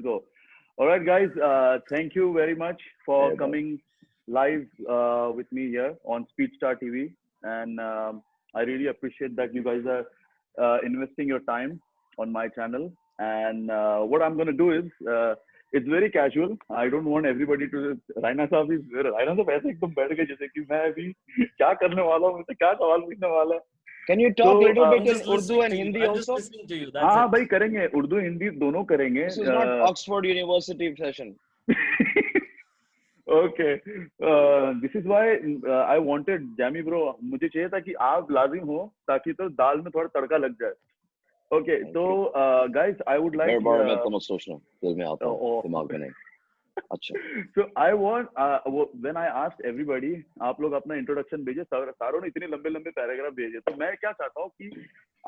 Go. All right, guys. Thank you very much for Hey, bro. coming live with me here on Speedstar TV, and I really appreciate that you guys are investing your time on my channel. And what I'm gonna do is, it's very casual. I don't want everybody to. Raina साहब is Raina साहब ऐसे एकदम बैठ गए जैसे कि मैं अभी क्या करने वाला हूँ, मुझसे क्या सवाल पूछने वाला है. Can you तो talk a little bit I'm in just Urdu listening and to you. Hindi I'm just also? listening to you. हाँ That's हाँ it. भाई करेंगे उर्दू हिंदी दोनों करेंगे. This is not Oxford University session. Okay. This is why I wanted Jamie bro. मुझे चाहिए था कि आप लाजिम हो ताकि तो दाल में थोड़ा तड़का लग जाए. Okay. Thank So you. guys, I would like. मेरे बारे में तो मत सोचना, दिल में आता हूँ, Oh, दिमाग में नहीं. अच्छा. so I want when I asked everybody, आप लोग अपना इंट्रोडक्शन भेजे. सारों ने इतने लंबे लंबे पैराग्राफ भेजे. तो मैं क्या चाहता हूँ कि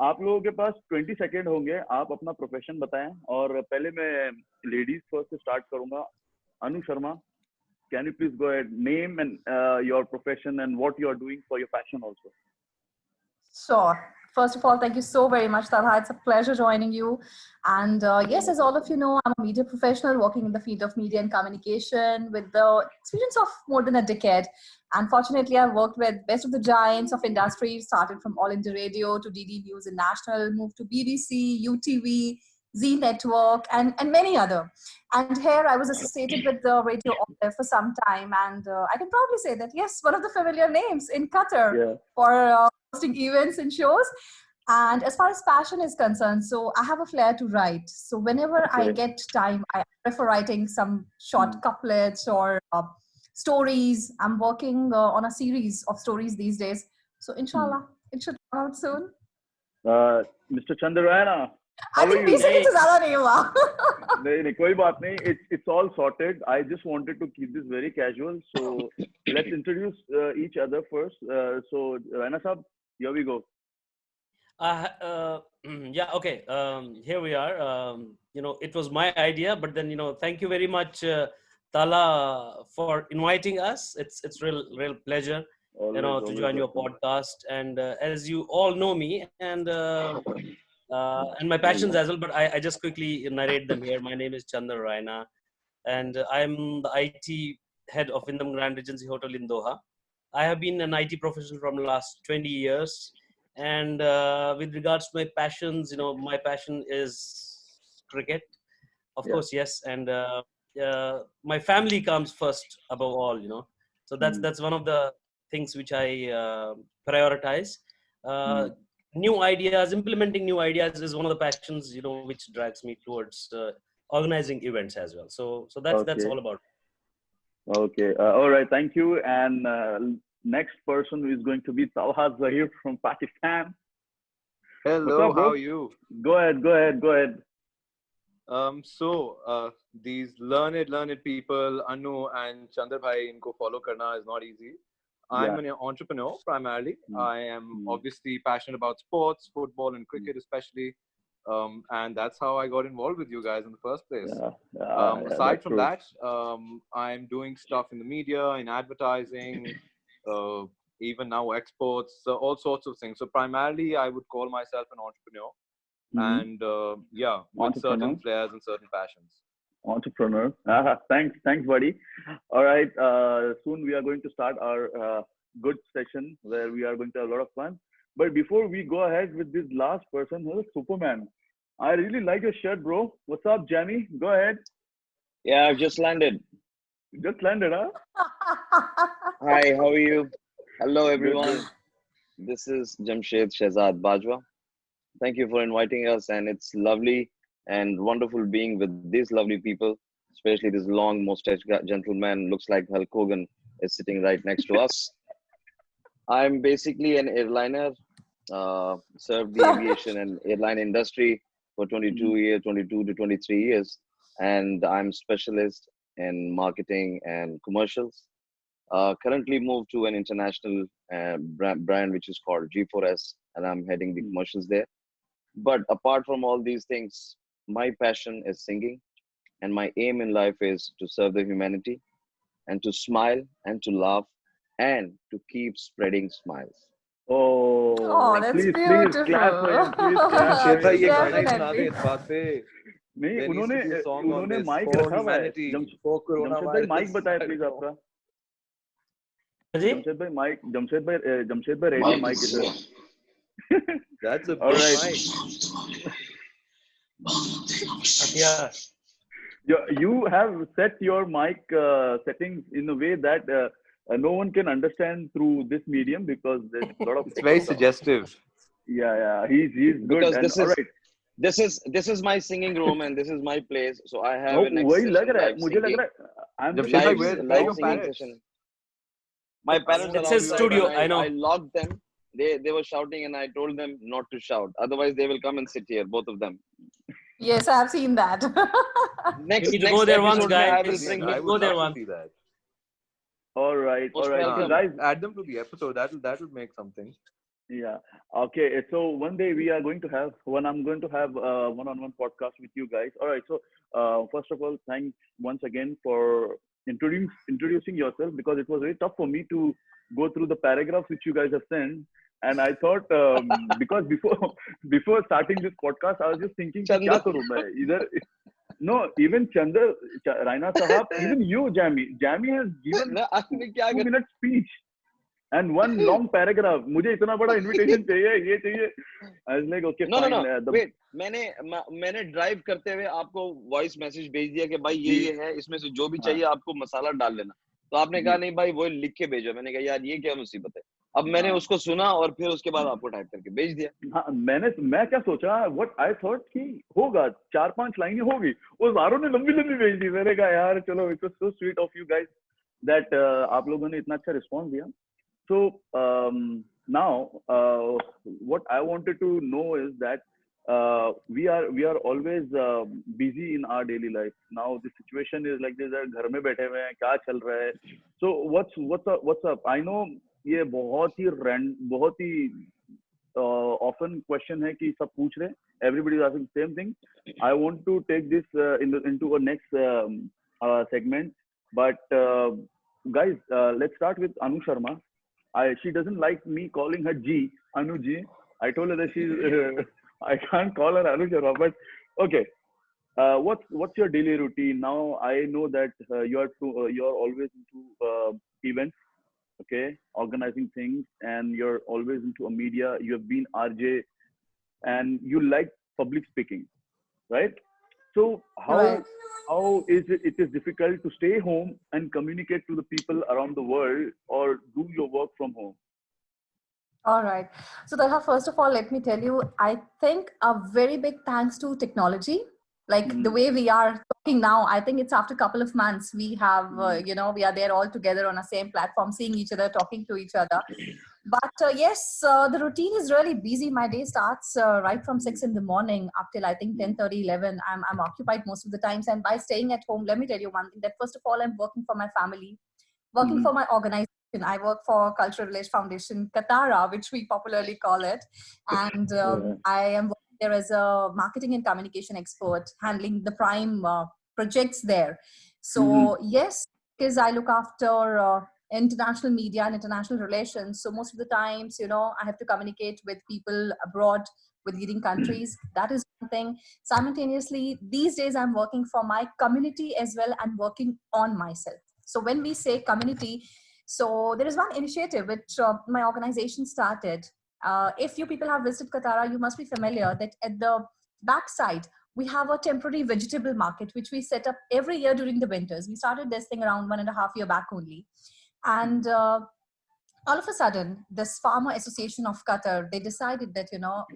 आप लोगों के पास 20 सेकेंड होंगे. आप अपना प्रोफेशन बताएं. और पहले मैं लेडीज फर्स्ट से स्टार्ट करूंगा. अनु Sharma, can you please go ahead, name and your profession and what you are doing for your passion also. Sure. First of all, thank you so very much, Talha. It's a pleasure joining you. And yes, as all of you know, I'm a media professional working in the field of media and communication with the experience of more than a decade. Unfortunately, I've worked with best of the giants of industry, started from All India Radio to DD News and National, moved to BBC, UTV, Z Network, and many other. And here I was associated with the radio Olive for some time. And I can proudly say that, yes, one of the familiar names in Qatar Yeah. for hosting events and shows. And as far as passion is concerned, so I have a flair to write. So whenever I Okay. get time, I prefer writing some short couplets or stories. I'm working on a series of stories these days. So inshallah, it should come out soon. Mr. Chandrayana, I how are think you? 20 seconds is ज़्यादा नहीं हुआ. नहीं कोई बात नहीं. It's all sorted. I just wanted to keep this very casual. So let's introduce each other first. So Raina Saab, here we go. Yeah, okay. Here we are. It was my idea, but then, thank you very much, Tala, for inviting us. It's real pleasure, Always, to always join your welcome. podcast. And as you all know me, and my passions as well, but I just quickly narrate them here. My name is Chandra Raina, and I'm the IT head of Wyndham Grand Regency Hotel in Doha. I have been an IT professional from the last 20 years. And with regards to my passions, my passion is cricket, of Yeah. course, yes. And my family comes first above all, So that's one of the things which I prioritize. New ideas, implementing new ideas is one of the passions, which drives me towards organizing events as well. So that's Okay. all about it. Okay. All right. Thank you. And next person is going to be Talha Zahir from Pakistan. What's Hello, up, bro? how are you? Go ahead. These learned people, Anu and Chandra bhai, inko follow karna is not easy. I'm Yeah. an entrepreneur primarily. I am Mm. obviously passionate about sports, football and cricket especially. And that's how I got involved with you guys in the first place. Yeah, Aside that's from true. that, I'm doing stuff in the media, in advertising, even now exports, all sorts of things. So primarily, I would call myself an entrepreneur, and with Entrepreneur. certain flares and certain passions. Entrepreneur. Thanks, buddy. All right. Soon we are going to start our good session where we are going to have a lot of fun. But before we go ahead with this last person, who is Superman? I really like your shirt, bro. What's up, Jamie? Go ahead. Yeah, I've just landed. You just landed, huh? Hi, how are you? Hello, everyone. Good. This is Jamshed Shehzad Bajwa. Thank you for inviting us, and it's lovely and wonderful being with these lovely people, especially this long mustache gentleman. Looks like Hulk Hogan is sitting right next to us. I'm basically an airliner, served the aviation and airline industry for 22 to 23 years, and I'm specialist in marketing and commercials. Currently moved to an international brand which is called G4S, and I'm heading the commercials there. But apart from all these things, my passion is singing, and my aim in life is to serve the humanity and to smile and to laugh and to keep spreading smiles. Oh, Oh, that's please clap for him. Please clap for Jamshed bhai, him. ye गाना ही सुना दे Definitely. इस बात पे. नहीं There needs to उन्होंने be a song on उन्होंने this mic for रखा हुआ है humanity, जमशेद for भाई coronavirus. माइक बताया I प्लीज don't know. आपका जी जमशेद भाई रेडी माइक इधर That's a all big right mic. yeah. you have set your mic settings in a way that no one can understand through this medium because there's a lot of It's very echo. suggestive. Yeah, he's good. Because And all right, this is my singing room and this is my place. So I have oh, an next वही लग session रहा है live मुझे लग singing. रहा है I'm just Jamshed bhai, thinking where are Live your singing parrots? session. My parents are It's his outside studio, and I know. I locked them. They were shouting and I told them not to shout. Otherwise they will come and sit here, both of them. Yes, I've seen that. We need to Next go there once, episode mein I will guys. bring We I need to him. go would there love to once. see that. all right. Most So welcome. guys, Add them to the episode. That'll make something. yeah. Okay. So one day we are going to have I'm going to have a one-on-one podcast with you guys. All right. So first of all, thanks once again for introducing yourself because it was very tough for me to go through the paragraphs which you guys have sent. And I thought because before starting this podcast, I was just thinking कि क्या करूँ मैं इधर. No, even Chandra, Raina Sahab, even you, Jamie has given ना, आपने क्या 2-minute speech and one long paragraph. मुझे इतना बड़ा invitation चाहिए, ये चाहिए. I was like, okay, No, fine. no, no. Wait, मैंने ड्राइव करते हुए आपको वॉइस मैसेज भेज दिया कि भाई ये है, इसमें से जो भी चाहिए आपको मसाला डाल लेना. तो आपने कहा नहीं भाई वो लिख के भेजो. मैंने कहा यार ये क्या मुसीबत है. अब मैंने उसको सुना और फिर उसके बाद आपको टाइप करके भेज दिया. हाँ, मैं क्या सोचा, what I thought कि होगा 4-5 लाइनें होगी. वो सारों ने लंबी भेज दी. मैंने कहा यार चलो, it was so sweet of you guys that आप लोगों ने इतना अच्छा रिस्पॉन्स दिया. So now what I wanted to know is that we are always busy in our daily life. Now the situation is like this, घर में बैठे हुए हैं, क्या चल रहा है. So what's up? I know ये बहुत ही often question है कि सब पूछ रहे. Everybody is asking same thing. I want to take this into a next segment, but guys, let's start with Anu Sharma. She doesn't like me calling her G, Anu G. I told her that she's I can't call her Anu Sharma, but okay. What's your daily routine now? I know that you're always into events, okay, organizing things, and you're always into a media. You have been RJ, and you like public speaking, right? So how is it is difficult to stay home and communicate to the people around the world or do your work from home? All right. So Talha, first of all, let me tell you, I think a very big thanks to technology. Like the way we are talking now, I think it's after a couple of months we have, we are there all together on the same platform, seeing each other, talking to each other. But yes, the routine is really busy. My day starts right from 6 in the morning up till I think 10:30, 11. I'm occupied most of the times. And by staying at home, let me tell you one thing, that first of all, I'm working for my family, working for my organization. I work for Cultural Village Foundation, Katara, which we popularly call it. And I am working there as a marketing and communication expert, handling the prime projects there. So yes, because I look after international media and international relations. So most of the times, I have to communicate with people abroad, with leading countries. That is one thing. Simultaneously, these days I'm working for my community as well and working on myself. So when we say community, so there is one initiative which my organization started. If you people have visited Katara, you must be familiar that at the backside, we have a temporary vegetable market, which we set up every year during the winters. We started this thing around 1.5 years back only. And all of a sudden, this Farmer Association of Qatar, they decided that,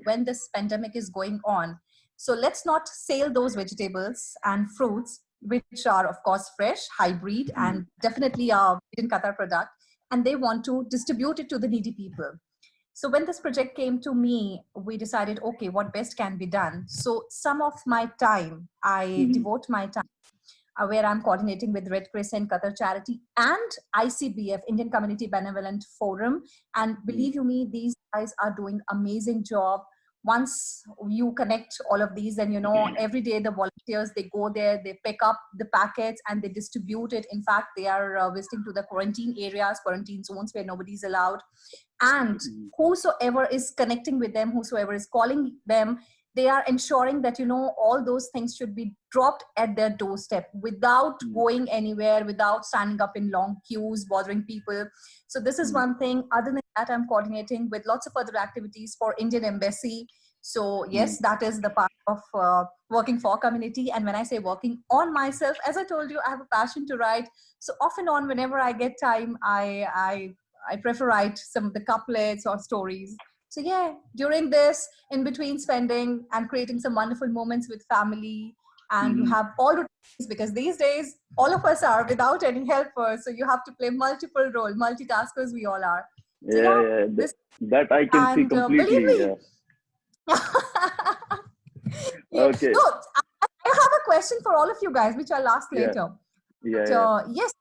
when this pandemic is going on, so let's not sell those vegetables and fruits, which are, of course, fresh, hybrid, and definitely a made in Qatar product. And they want to distribute it to the needy people. So when this project came to me, we decided, okay, what best can be done? So some of my time, I devote my time where I'm coordinating with Red Crescent, Qatar Charity, and ICBF, Indian Community Benevolent Forum. And believe you me, these guys are doing amazing job. Once you connect all of these, then, every day the volunteers, they go there, they pick up the packets and they distribute it. In fact, they are visiting to the quarantine areas, quarantine zones where nobody's allowed. And whosoever is connecting with them, whosoever is calling them, they are ensuring that, all those things should be dropped at their doorstep without going anywhere, without standing up in long queues, bothering people. So this is one thing. Other than that, I'm coordinating with lots of other activities for Indian Embassy. So yes, that is the part of working for community. And when I say working on myself, as I told you, I have a passion to write. So off and on, whenever I get time, I prefer write some of the couplets or stories. So yeah, during this, in between spending and creating some wonderful moments with family, and you have all routines, because these days all of us are without any helpers. So you have to play multiple role, multitaskers we all are. So Yeah. this, That I can see and believe completely. me, Yeah. yeah. Okay. No, I have a question for all of you guys, which I'll ask Yeah. later. Yeah. But yes,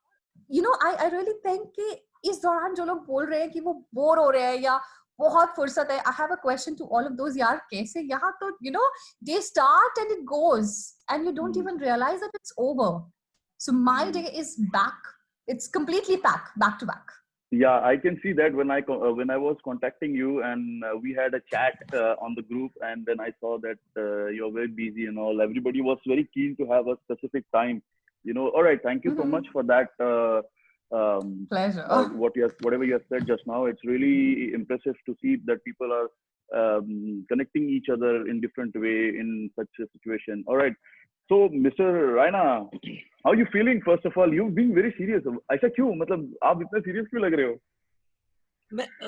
I really think कि इस दौरान जो लोग बोल रहे हैं कि वो बोर हो रहे हैं या बहुत फुर्सत है, I have a question to all of those. यार कैसे यहाँ तो they start and it goes and you don't even realize that it's over. So my day is back. It's completely back to back. Yeah, I can see that when I was contacting you and we had a chat on the group, and then I saw that you're very busy and all. Everybody was very keen to have a specific time. All right. Thank you so much for that. Pleasure. Whatever you have said just now, it's really impressive to see that people are connecting each other in different way in such a situation. All right. So, Mr. Raina, how are you feeling? First of all, you've been very serious. ऐसा क्यों? मतलब आप इतने serious क्यों लग रहे हो?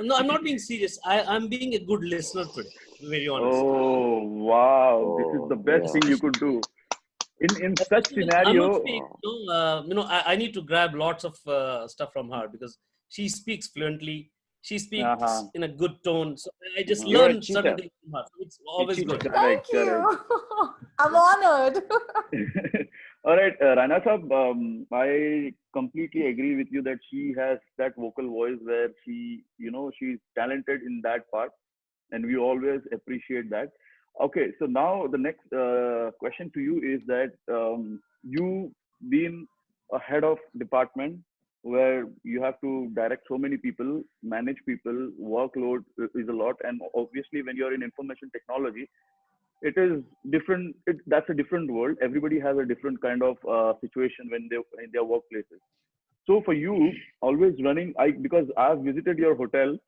No, I'm not being serious. I'm being a good listener today, to be very honest. Oh wow! This is the best thing you could do. In such scenario. I need to grab lots of stuff from her because she speaks fluently. She speaks in a good tone. So I just learned certain things from her. So it's always good. Thank you. I'm honored. All right, Raina Saab, I completely agree with you that she has that vocal voice where she's talented in that part, and we always appreciate that. Okay, so now the next question to you is that you been a head of department where you have to direct so many people, manage people, workload is a lot, and obviously when you're in information technology, it is different. That's a different world. Everybody has a different kind of situation when they in their workplaces. So for you, always running, because I've visited your hotel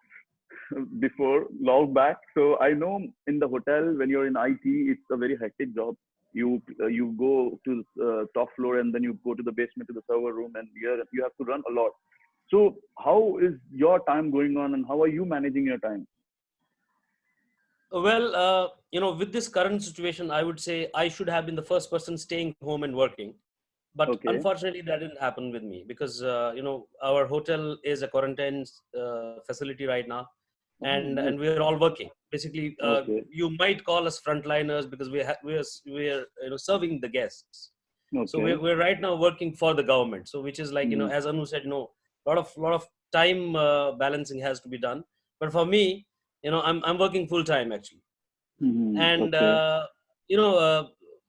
before long back, so I know in the hotel when you're in IT, it's a very hectic job. You go to the top floor and then you go to the basement to the server room, and you have to run a lot. So how is your time going on, and how are you managing your time? Well, with this current situation, I would say I should have been the first person staying home and working. But unfortunately, that didn't happen with me because, our hotel is a quarantine facility right now. And we're all working. Basically, you might call us frontliners because we're serving the guests. Okay. So we're right now working for the government. So which is like, as Anu said, lot of time balancing has to be done. But for me, I'm working full time actually. And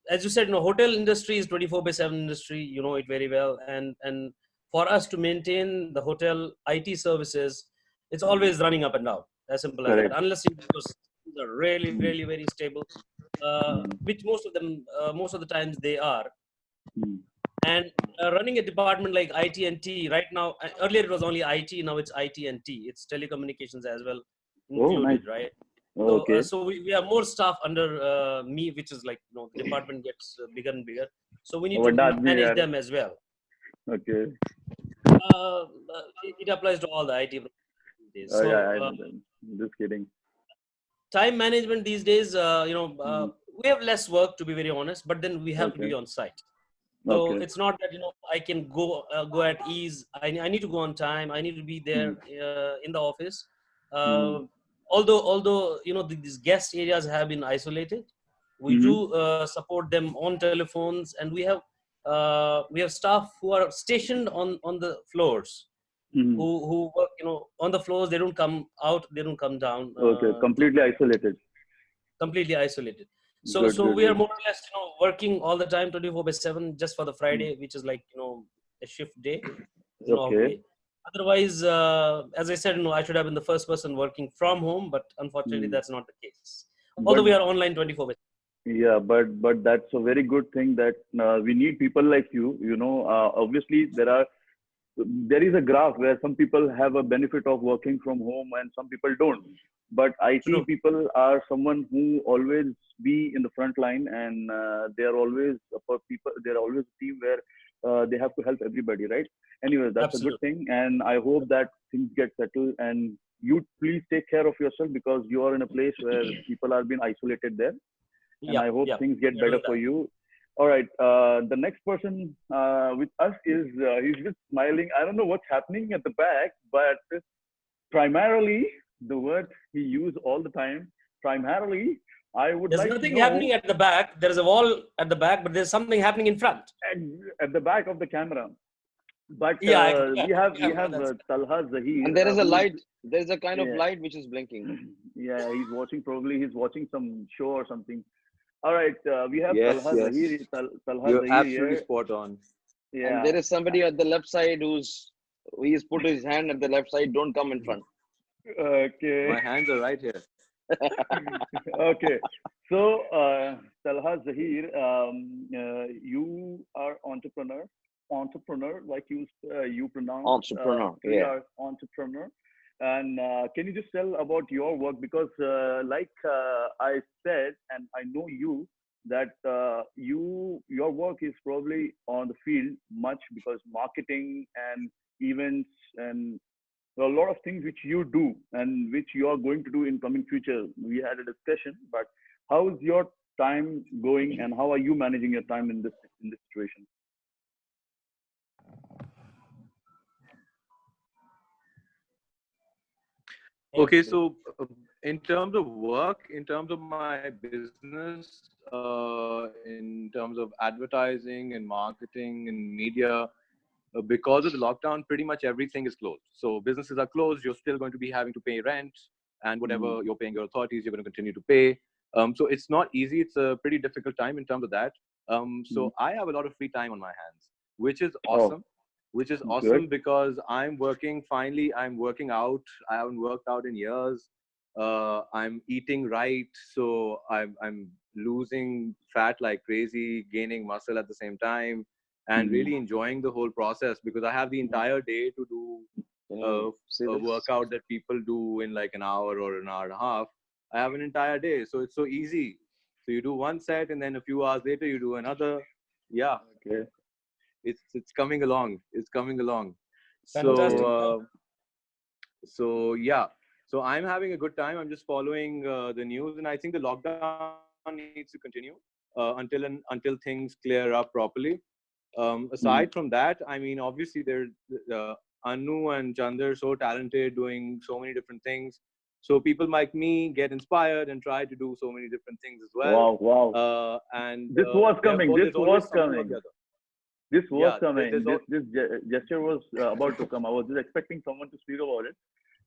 as you said, hotel industry is 24/7 industry. You know it very well. And for us to maintain the hotel IT services, it's always running up and down. As simple as that. Unless those are really, really very stable, which most of the times they are. And running a department like IT&T right now, earlier it was only IT, now it's IT&T. It's telecommunications as well included, right? Okay. So we have more staff under me, which is like, the department gets bigger and bigger. So we need to manage them as well. Okay. It applies to all the IT. So, just kidding. Time management these days, we have less work, to be very honest, but then we have to be on site. So it's not that, I can go at ease. I need to go on time. I need to be there in the office. Although these guest areas have been isolated, we do support them on telephones, and we have staff who are stationed on the floors. Who work, on the floors. They don't come out. They don't come down. Completely isolated. Completely isolated. So we are more or less, working all the time, 24/7, just for the Friday, which is like, a shift day. Okay. Otherwise, as I said, I should have been the first person working from home, but unfortunately, that's not the case. Although we are online 24/7. Yeah, but that's a very good thing that we need people like you. You know, obviously there is a graph where some people have a benefit of working from home and some people don't. But IT True. people are someone who always be in the front line, and they are always for people. They're always a team where they have to help everybody, right? Anyway, that's a good Absolutely. thing, and I hope that things get settled. And you please take care of yourself because you are in a place where people are being isolated there, and I Yep. hope Yep. things get We're better doing for that. you. All right, the next person with us is he's just smiling. I don't know what's happening at the back, but primarily the word he used all the time. Primarily, I would There's like to nothing happening know at the back. There is a wall at the back, but there's something happening in front. at, at the back of the camera. But Yeah, yeah, we camera. have That's Talha Zahir, And there is a who is light. There is a kind of yeah, light which is blinking. yeah, he's watching, probably he's watching some show or something. All right, we have Yes, Talha yes. Zahir, Talha You're Zahir absolutely here. spot on. And Yeah. there is somebody at the left side he's put his hand at the left side. Don't come in front. Okay. My hands are right here. Okay. So, Talha Zahir, you are entrepreneur, like you pronounce, Entrepreneur. you Yeah. are entrepreneur. And can you just tell about your work? Because, like I said, and I know you, that your work is probably on the field much because marketing and events and there are a lot of things which you do and which you are going to do in coming future. We had a discussion, but how is your time going and how are you managing your time in this situation? Okay, so in terms of work, in terms of my business, in terms of advertising and marketing and media, because of the lockdown, pretty much everything is closed. So businesses are closed. You're still going to be having to pay rent, and whatever you're paying your authorities, you're going to continue to pay. So it's not easy. It's a pretty difficult time in terms of that. So I have a lot of free time on my hands, which is Oh, awesome. Which is good. awesome because I'm working. Finally, I'm working out. I haven't worked out in years. I'm eating right, so I'm losing fat like crazy, gaining muscle at the same time, and Mhm. really enjoying the whole process because I have the entire day to do Can a, you see a this? workout that people do in like an hour or an hour and a half. I have an entire day, so it's so easy. So you do one set, and then a few hours later you do another. Yeah, Okay. it's coming along. It's coming along. So Fantastic. so yeah. So I'm having a good time. I'm just following the news, and I think the lockdown needs to continue until things clear up properly. Aside from that, I mean, obviously, there Anu and Chandar are so talented, doing so many different things. So people like me get inspired and try to do so many different things as well. Wow, wow. And This was coming. therefore, This there's was always something or coming. the other. This was Yeah, coming. This gesture was about to come. I was just expecting someone to speak about it.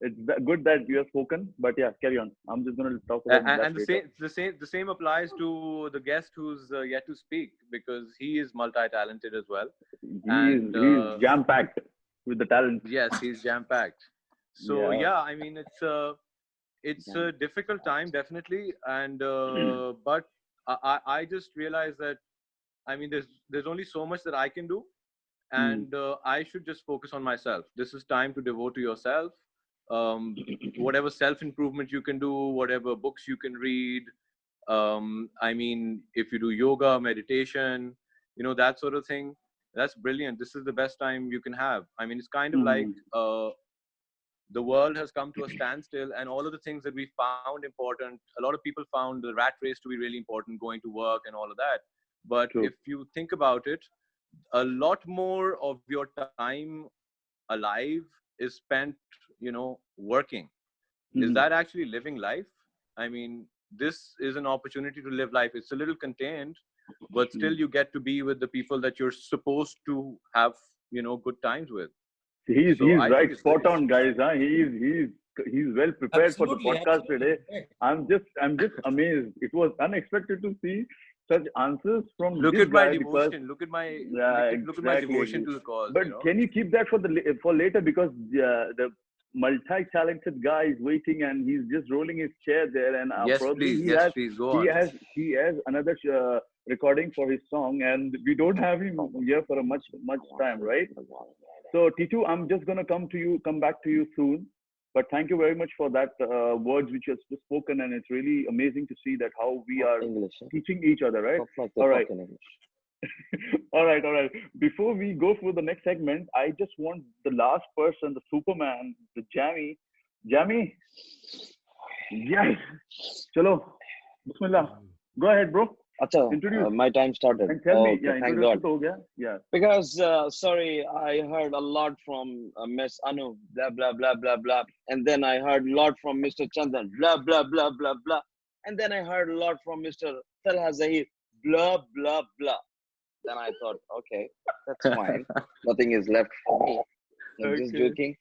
It's good that you have spoken, but yeah, carry on. I'm just going to talk about that And later. the same applies to the guest who's yet to speak because he is multi-talented as well. And He's jam packed with the talent. yes, he's jam-packed. So Yeah. yeah, I mean it's a difficult time definitely, and but I just realized that I mean there's only so much that I can do, and I should just focus on myself. This is time to devote to yourself. Whatever self-improvement you can do, whatever books you can read. I mean, if you do yoga, meditation, that sort of thing, that's brilliant. This is the best time you can have. I mean, it's kind of like the world has come to a standstill, and all of the things that we found important, a lot of people found the rat race to be really important, going to work and all of that. But True. if you think about it, a lot more of your time alive is spent, working. Is that actually living life? I mean, this is an opportunity to live life. It's a little contained, but still you get to be with the people that you're supposed to have, good times with. So He's I right, think it's spot brilliant. on, guys. Huh? He's well prepared for the Absolutely. podcast today. Absolutely. I'm just amazed. It was unexpected to see such answers from Look this at my guy because devotion. Look at my yeah, look at my exactly. devotion to the cause. But can you keep that for later because the multi-talented guy is waiting, and he's just rolling his chair there. And Yes, probably please. he Yes, has please. Go he on. has another recording for his song, and we don't have him here for a much time, right? So Titu, I'm just gonna come back to you soon. But thank you very much for that words which you have spoken, and it's really amazing to see that how we are English. teaching each other, right? Talk like the All right. fucking English. All right. Before we go for the next segment, I just want the last person, the Superman, the Jamie. Jamie, yes. Chalo, Bismillah. Go ahead, bro. Acha, Introduce. my time started. And tell Oh, me, okay, yeah, thank introduction God. to ho gaya. Yeah. Because, sorry, I heard a lot from Miss Anu, blah, blah, blah, blah, blah. And then I heard a lot from Mr. Chandan, blah, blah, blah, blah, blah. And then I heard a lot from Mr. Talha Zahir, blah, blah, blah. Then I thought, okay, that's fine. Nothing is left for me. I'm just Okay. joking.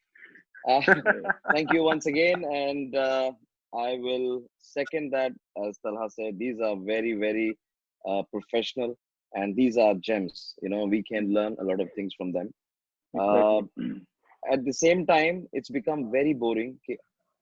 Thank you once again. And I will second that, as Talha said, these are very, very professional, and these are gems. You know, we can learn a lot of things from them. Exactly. At the same time, it's become very boring कि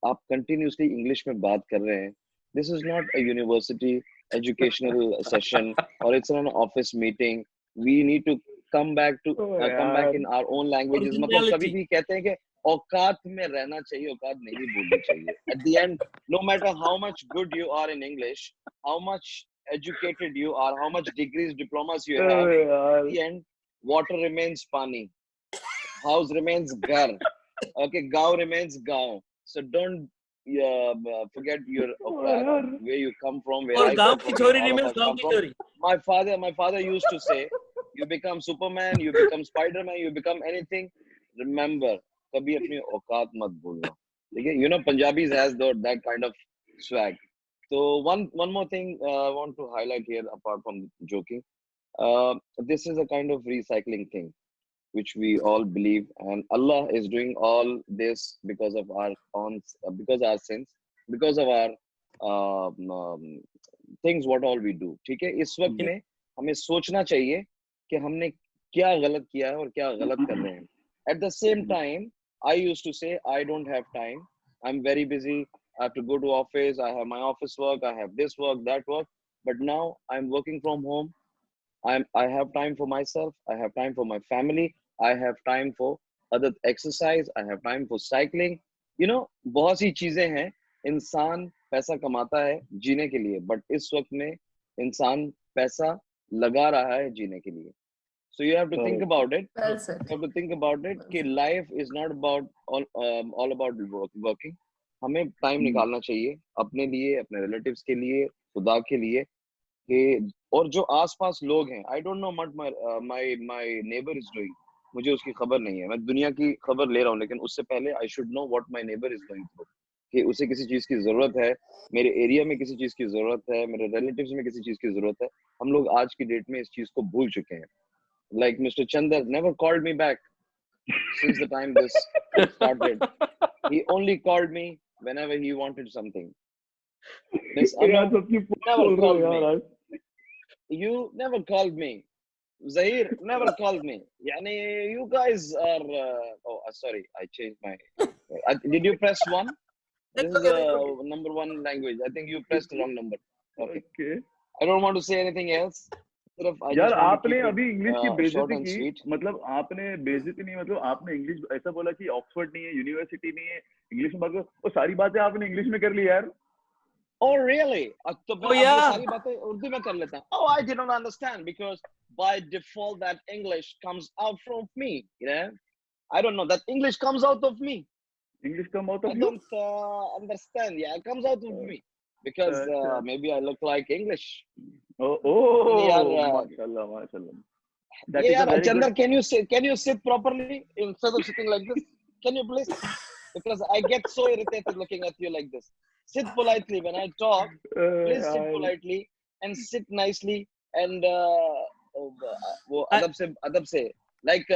आप continuously English में बात कर रहे हैं. This is not a university educational session, or it's not an office meeting. We need to come back in our own languages. मतलब कभी भी कहते हैं कि औकात में रहना चाहिए, औकात नहीं बोलनी चाहिए. At the end, no matter how much good you are in English, how much educated you are, how much degrees, diplomas you have, at the end, water remains pani, house remains gar, okay, gaon remains gaon. So don't forget your aukat, where you come from, where और I गांव come की from, छोरी where all of remains us गांव come की from. छोरी. My father used to say, you become Superman, you become Spider-Man, you become anything. Remember, कभी अपनी औकात मत भूलना. Okay? You know, Punjabis has that kind of swag. So one more thing I want to highlight here, apart from joking, this is a kind of recycling thing, which we all believe, and Allah is doing all this because of because our sins, because of our things, what all we do. ठीक है, इस वक्त में हमें सोचना चाहिए कि हमने क्या गलत किया है और क्या गलत कर रहे हैं. At the same time, I used to say, I don't have time. I'm very busy. I have to go to office. I have my office work. I have this work, that work. But now I'm working from home. I have time for myself. I have time for my family. I have time for other exercise. I have time for cycling. You know, बहुत सी चीजें हैं. इंसान पैसा कमाता है जीने के लिए, but इस वक्त में इंसान पैसा लगा रहा है जीने के लिए. So you have to think about it. Well said. You have to think about it कि life is not about all about working. हमें time निकालना चाहिए अपने लिए, अपने relatives के लिए, खुदा के लिए, कि और जो आसपास लोग हैं. I don't know what my neighbor is doing. मुझे उसकी खबर नहीं है. मैं दुनिया की खबर ले रहा हूँ, लेकिन उससे पहले I should know what my neighbor is going through. कि उसे किसी चीज की जरूरत है, मेरे एरिया में किसी चीज की जरूरत है, मेरे रिलेटिव्स में किसी चीज की जरूरत है. हम लोग आज की डेट में इस चीज को भूल चुके हैं. Like Mr. Chandar never called me back since the time this started. He only called me whenever he wanted something. Miss Anu never called me. You never called me. Zahir never called me. Yani, you guys are. Sorry, I changed my. Did you press one? This is number one language. I think you pressed the wrong number. Okay. I don't want to say anything else. यार आपने अभी English की short बेइज्जती and की, sweet. मतलब आपने बेइज्जती नहीं, मतलब आपने इंग्लिश ऐसा बोला कि ऑक्सफोर्ड नहीं है, यूनिवर्सिटी नहीं है, इंग्लिश में बात करो, वो सारी बातें आपने इंग्लिश में कर ली यार. Oh really? तो Oh yeah. सारी बातें उर्दू में कर लेता. Oh, I did not understand because by default that English comes out from me. You know, I don't know, that English comes out of me. English come out of I you? don't understand. Yeah, it comes out of me because maybe I look like English. Oh, यार, mashallah. That is yeah, a very Chandar, good. can you sit properly instead of sitting like this? Can you please? Because I get so irritated looking at you like this. Sit politely when I talk. Please sit politely and sit nicely and वो अदब से like अदब से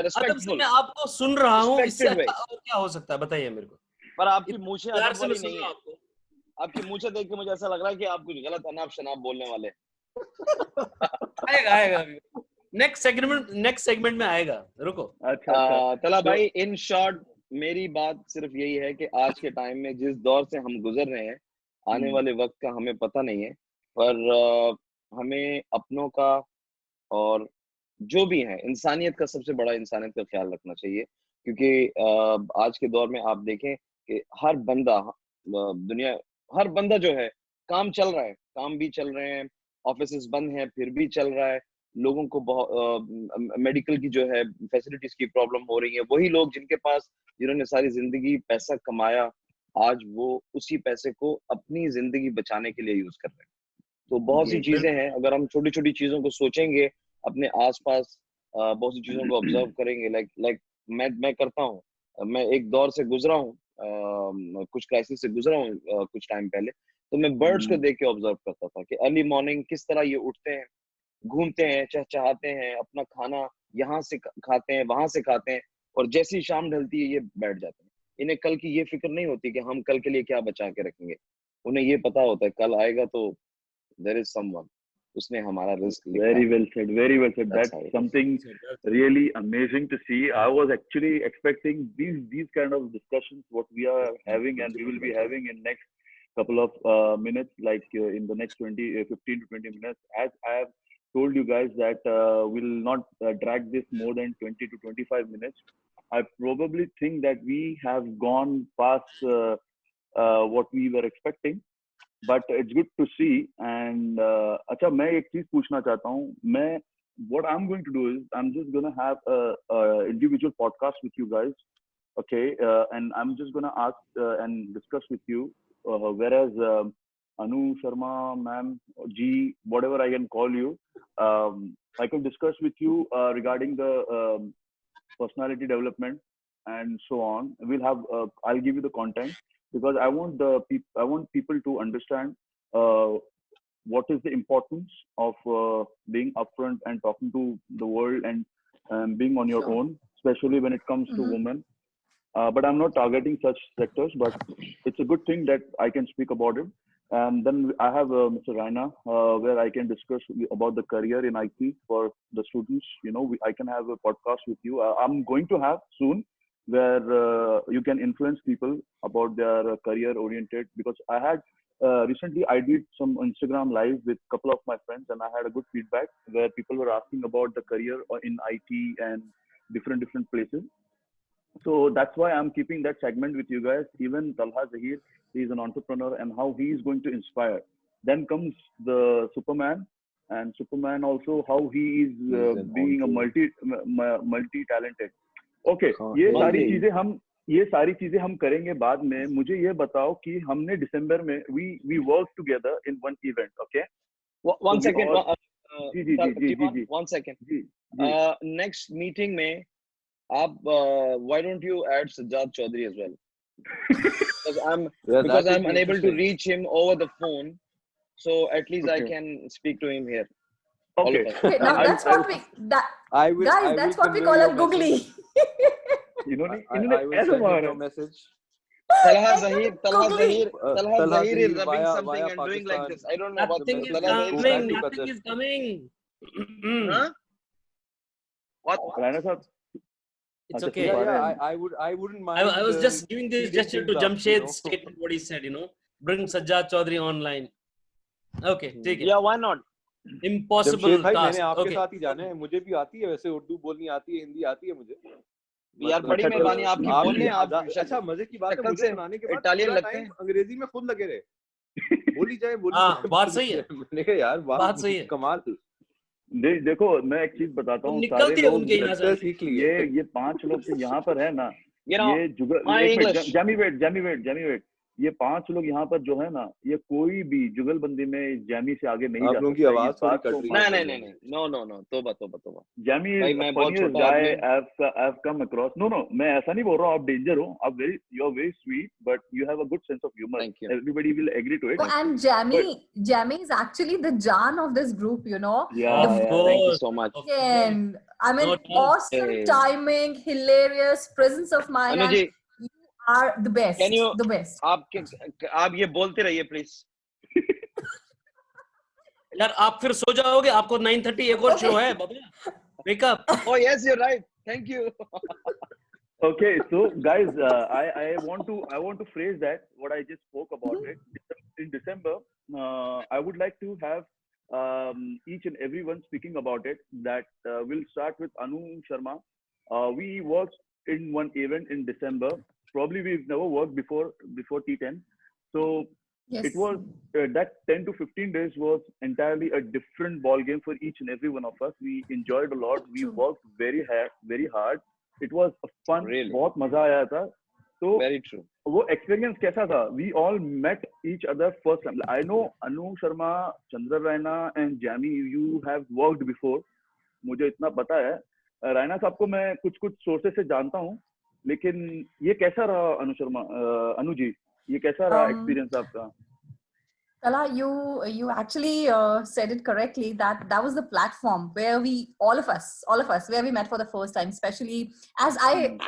respectful. मैं आपको सुन रहा हूँ, इससे Respected way. अच्छा और क्या हो सकता है बताइए मेरे को. पर आपकी मूछें प्यार अदब से मैं वाली सुन नहीं रहा है. हूँ आपको. आपकी मूछें देख के मुझे ऐसा लग रहा है कि आप कुछ गलत अनाप शनाप बोलने वाले. आएगा नेक्स्ट सेगमेंट में आएगा, रुको. अच्छा. तला भाई, in short, मेरी बात सिर्फ यही है कि आज के टाइम में जिस दौर से हम गुजर रहे हैं, आने वाले वक्त का हमें पता नहीं है, पर हमें अपनों का और जो भी है इंसानियत का, सबसे बड़ा इंसानियत का ख्याल रखना चाहिए, क्योंकि आज के दौर में आप देखें कि हर बंदा दुनिया हर बंदा जो है, काम चल रहा है, काम भी चल रहे हैं, ऑफिसेज बंद हैं फिर भी चल रहा है, लोगों को बहुत मेडिकल की जो है फैसिलिटीज की प्रॉब्लम हो रही है। वही लोग जिनके पास, जिन्होंने सारी जिंदगी पैसा कमाया, आज वो उसी पैसे को अपनी जिंदगी बचाने के लिए यूज कर रहे हैं। तो बहुत सी चीजें हैं, अगर हम छोटी छोटी चीजों को सोचेंगे, अपने आसपास बहुत सी चीजों को ऑब्जर्व करेंगे, लाइक मैं करता हूँ, मैं एक दौर से गुजरा हूँ, कुछ क्राइसिस से गुजरा हूँ कुछ टाइम पहले, तो मैं बर्ड्स को देख के ऑब्जर्व करता था कि अर्ली मॉर्निंग किस तरह ये उठते हैं, घूमते हैं, चहचहाते हैं, अपना खाना यहाँ से खाते हैं, वहां से खाते हैं, और जैसी ही शाम ढलती है ये बैठ जाते हैं। इन्हें कल की ये फिक्र नहीं होती कि हम कल के लिए क्या बचा के रखेंगे, उन्हें ये पता होता है कल आएगा तो there is someone, उसने हमारा रिस्क लिखा Very है। well said. Very well said. That's That's how it is. something really amazing to see. I was actually expecting these kind of discussions what we are having and we will be having in next couple of minutes, like in the next 15 to 20 minutes. As I have told you guys that we'll not drag this more than 20 to 25 minutes. I probably think that we have gone past what we were expecting. But it's good to see. And अच्छा, मैं एक चीज पूछना चाहता हूँ. मैं what I'm going to do is I'm just gonna have a individual podcast with you guys, okay? And I'm just gonna ask and discuss with you. Whereas Anu Sharma, ma'am, G, whatever I can call you, I can discuss with you regarding the personality development and so on. We'll have I'll give you the content, because I want people to understand what is the importance of being upfront and talking to the world and being on your own, especially when it comes to women. But I'm not targeting such sectors, but it's a good thing that I can speak about it. And then I have Mr. Raina, where I can discuss about the career in IT for the students. You know, I can have a podcast with you. I'm going to have soon, where you can influence people about their career oriented, because I had recently I did some Instagram live with a couple of my friends, and I had a good feedback where people were asking about the career in IT and different places. So that's why I'm keeping that segment with you guys. Even Talha Zahir, he's an entrepreneur, and how he is going to inspire. Then comes the Superman, and Superman also how he is being a multi-talented. Okay, ये सारी चीजें हम करेंगे बाद में. मुझे ये बताओ कि हमने दिसंबर में we work together in one event, okay? One second. Ji. One second. Next meeting में आप why don't you add Sajjad Chaudhary as well? Because I'm unable to reach him over the phone, so at least I can speak to him here. Okay. Now that's what that's what we call a googly. इन्होंने ऐसा मारा message. Talha Zahir is rubbing something and doing like this. I don't know what. Nothing is coming. Huh? What? Raina sir, it's okay. I wouldn't mind. I was just giving this gesture to Jamshed statement what he said. Bring Sajjad Chaudhary online. Okay, take it. Yeah, why not? Impossible भाई, task. मैंने आपके Okay. साथ ही जाना है. मुझे भी आती है वैसे, उर्दू बोलनी आती है, हिंदी आती है मुझे. यार बड़ी मेहरबानी आपकी, बोलने आप. अच्छा, मजे की बात है, मुझे सुनाने के बाद इटालियन लगते हैं, अंग्रेजी में खुद लगे रहे. बोली जाए. हाँ, बात सही है. मैंने कहा यार बात सही है. कमाल. देखो, मैं एक चीज बताता हूँ. निकलती है उनके यहाँ से. सीख लिए. ये 5 लोग जो यहाँ पर है ना, ये जुगल जैमी वेट, ये 5 लोग यहाँ पर जो है ना, ये कोई भी जुगलबंदी में जैमी से आगे नहीं जा सकता. आप लोगों की आवाज थोड़ी कट रही है. नहीं, नो, तोबा. जैमी मैं बहुत छोटा guy I've come across. No, मैं ऐसा नहीं बोल रहा हूँ आप डेंजर हो. आप you're very sweet, but you have a good sense of humor. Thank you. Everybody will agree to it. Oh, and Jamie is actually the Jan of this group, Yeah, thank you so much. And I mean, awesome timing, hilarious, presence of mind. Anuji, you are the best. The best. आप ये बोलते रहिए please. यार आप फिर सो जाओगे, आपको 9:30 एक और शो है बाबा. Wake up. Oh yes, you're right. Thank you. Okay, so guys, I want to phrase that what I just spoke about Mhm. it in December. I would like to have each and everyone speaking about it. That we'll start with Anu Sharma. We worked in one event in December. Probably we've never worked before T10. So it Yes, was that 10 to 15 days was entirely a different ball game for each and every one of us. We enjoyed a lot. We true. worked very hard. It was a fun. Really, बहुत मजा आया था. तो very true. वो experience कैसा था? We all met each other first time. I know Anu Sharma, Chandra Raina and Jamie, you have worked before. मुझे इतना पता है. रायना साहब को मैं कुछ सोर्सेस से जानता हूँ. लेकिन ये कैसा रहा अनु शर्मा, अनु जी, ये कैसा रहा Um, एक्सपीरियंस आपका? Kala, you actually said it correctly that that was the platform where we all of us where we met for the first time. Especially as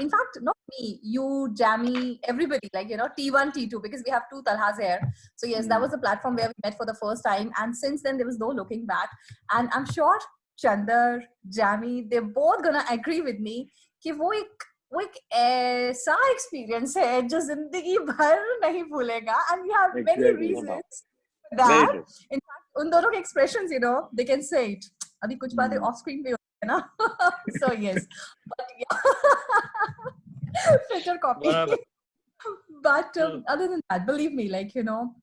in fact, not me, you, Jamie, everybody, like T1, T2, because we have two Talhas here. So yes, that was the platform where we met for the first time, and since then there was no looking back. And I'm sure Chandar, Jamie, they're both gonna agree with me कि वो एक ऐसा experience है जो जिंदगी भर नहीं भूलेगा, and we have many Exactly. reasons Very that. true. In fact, उन दोनों के expressions, they can say it. अभी कुछ बातें off screen भी होती है ना. So yes, but yeah, filter copy. Barabar. But True. other than that, believe me,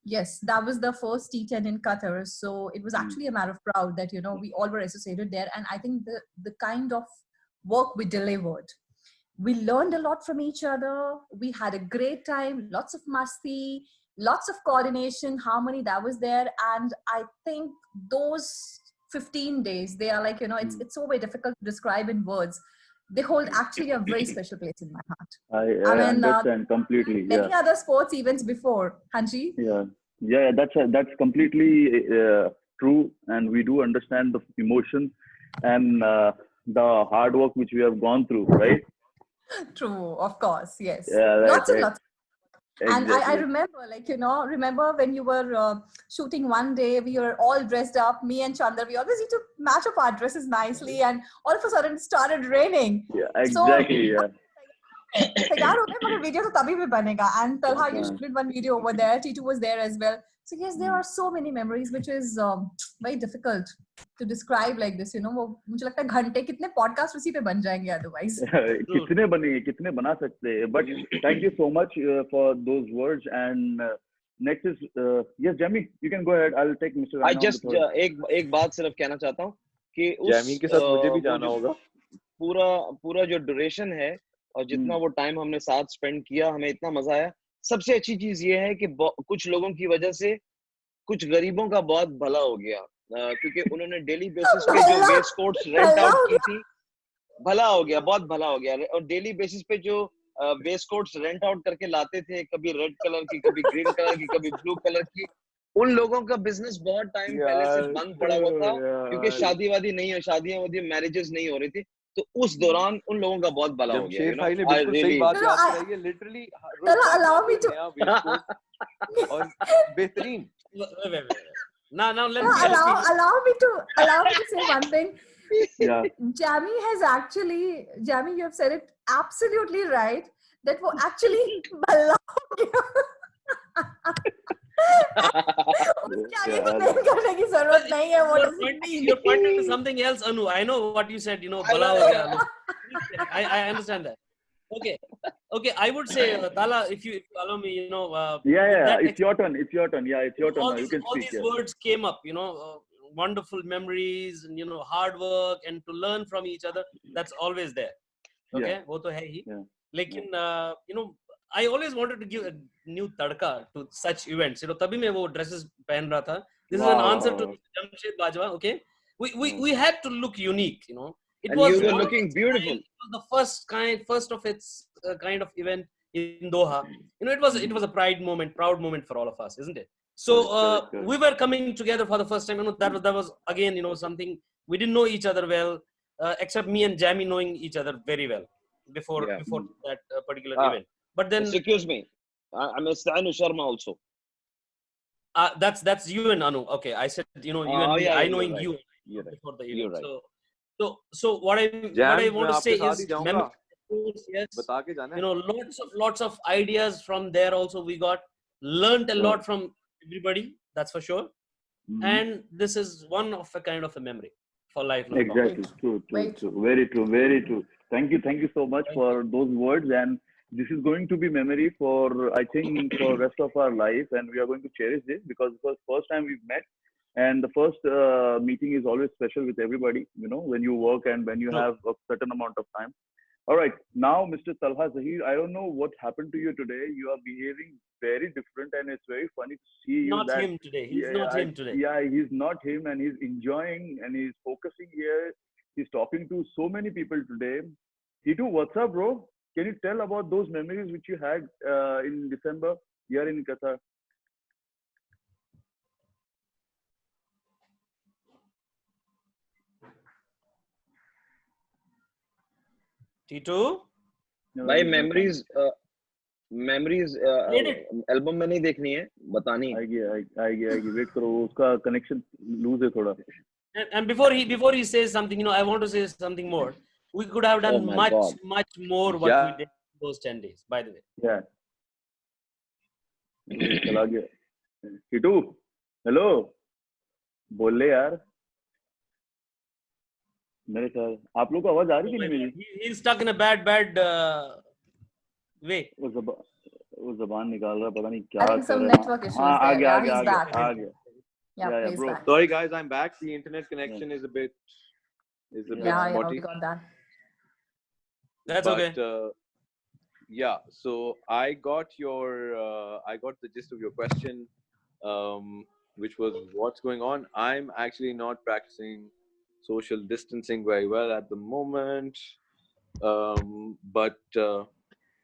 yes, that was the first T10 in Qatar. So it was actually a matter of proud that, we all were associated there. And I think the kind of work we delivered, we learned a lot from each other. We had a great time, lots of masti, lots of coordination, harmony that was there. And I think those 15 days, they are like, it's so very difficult to describe in words. They hold actually a very special place in my heart. I mean, understand completely. many Yeah. other sports events before, Hanji. Yeah. That's completely true, and we do understand the emotion and the hard work which we have gone through, right? True, of course, yes. Yeah, right, Lots and right. lots. And I Exactly. remember, remember when you were shooting one day, we were all dressed up, me and Chandra, we always used to match up our dresses nicely, and all of a sudden it started raining. Yeah, So exactly. Yeah. तैयार हो गए, मगर video तो तभी भी बनेगा. And Talha, you हाँ. shooted one video over there. T2 was there as well. So yes, there are so many memories, which is very difficult to describe like this. वो मुझे लगता है घंटे कितने podcast उसी पे बन जाएंगे otherwise. कितने बना सकते हैं. But thank you so much for those words. And next is yes, Jamie, you can go ahead. I'll take Mr. I Rana on just the third. एक बात सिर्फ कहना चाहता हूँ कि जैमी के साथ मुझे भी वो जाना जो होगा. पूरा जो ड्यूरेशन है और जितना वो टाइम हमने साथ स्पेंड किया, हमें इतना मजा आया. सबसे अच्छी चीज ये है कि कुछ लोगों की वजह से कुछ गरीबों का बहुत भला हो गया, क्योंकि उन्होंने डेली बेसिस पे जो वेस्ट कोट्स रेंट आउट की थी, भला हो गया, बहुत भला हो गया. और डेली बेसिस पे जो वेस्ट कोट्स रेंट आउट करके लाते थे, कभी रेड कलर की, कभी ग्रीन कलर की, कभी ब्लू कलर की, उन लोगों का बिजनेस बहुत टाइम पहले से बंद पड़ा हुआ था, क्योंकि शादियां मैरिजेस नहीं हो रही थी. तो उस दौरान उन लोगों का बहुत भला हो गया. जमशेद भाई ने बिल्कुल सही बात याद कराई है. लिटरली allow me to और बेहतरीन. Now let me allow me to say one thing. Yeah. Jamie, you have said it absolutely right, that वो actually भला हो गया. उसके आगे explain करने की जरूरत नहीं है. What does it mean? You're pointing to something else, Anu. I know what you said. Bala ho gaya. I understand that. Okay. I would say, Tala, if you allow me, Yeah. It's your turn. Yeah, it's your turn. all Now. You these, can all speak. these Yeah. words came up. Wonderful memories, and hard work, and to learn from each other. That's always there. Okay, वो तो है ही. Yeah. लेकिन I always wanted to give a new tadka to such events. तभी मैं वो dresses पहन रहा था. This is an answer to Jamshed Bajwa. Okay, we had to look unique. It And was you were looking beautiful. It was the first of its kind of event in Doha. It was a proud moment for all of us, isn't it? So Correct. we were coming together for the first time. That was again something we didn't know each other well, except me and Jamie knowing each other very well before that particular event. But then, excuse me, I'm Mr. Anu Sharma also. that's you and Anu. Okay, I said you and me. I knowing you You're right. before the You're event. right. So what I want to say is course, yes. बता के जाना You है. know, lots of ideas from there also we got. Learned a lot from everybody, that's for sure. And this is one of a kind of a memory for life. Exactly. True. Very true. Thank you so much for those words, and this is going to be memory for, I think, for rest of our life, and we are going to cherish this because it was first time we've met, and the first meeting is always special with everybody, you know, when you work and when you have a certain amount of time. All right, now Mr. Talha Zahir, I don't know what happened to you today. You are behaving very different, and it's very funny to see you. Not him today. He's not him today. Yeah, he's not him, and he's enjoying and he's focusing here. He's talking to so many people today. Titu, what's up, bro? Can you tell about those memories which you had in December here in Qatar? Titu? भाई memories album में नहीं देखनी है, बतानी है. आएगी wait करो, उसका कनेक्शन लूज है थोड़ा. And before he says something, you know, I want to say something more. We could have done much more what we did those 10 days, by the way. Yeah. चला गया. Titu, hello, बोल ले यार. मेरे ख्याल आप लोग को आवाज आ रही है मेरी? He's stuck in a bad way. वो जबान निकाल रहा, पता नहीं क्या I think some network issues there. आ गया. Yeah, he's back. Sorry guys, I'm back. The internet connection is a bit spotty. We got that. That's okay. Yeah, so I got the gist of your question, which was what's going on. I'm actually not practicing social distancing very well at the moment, but you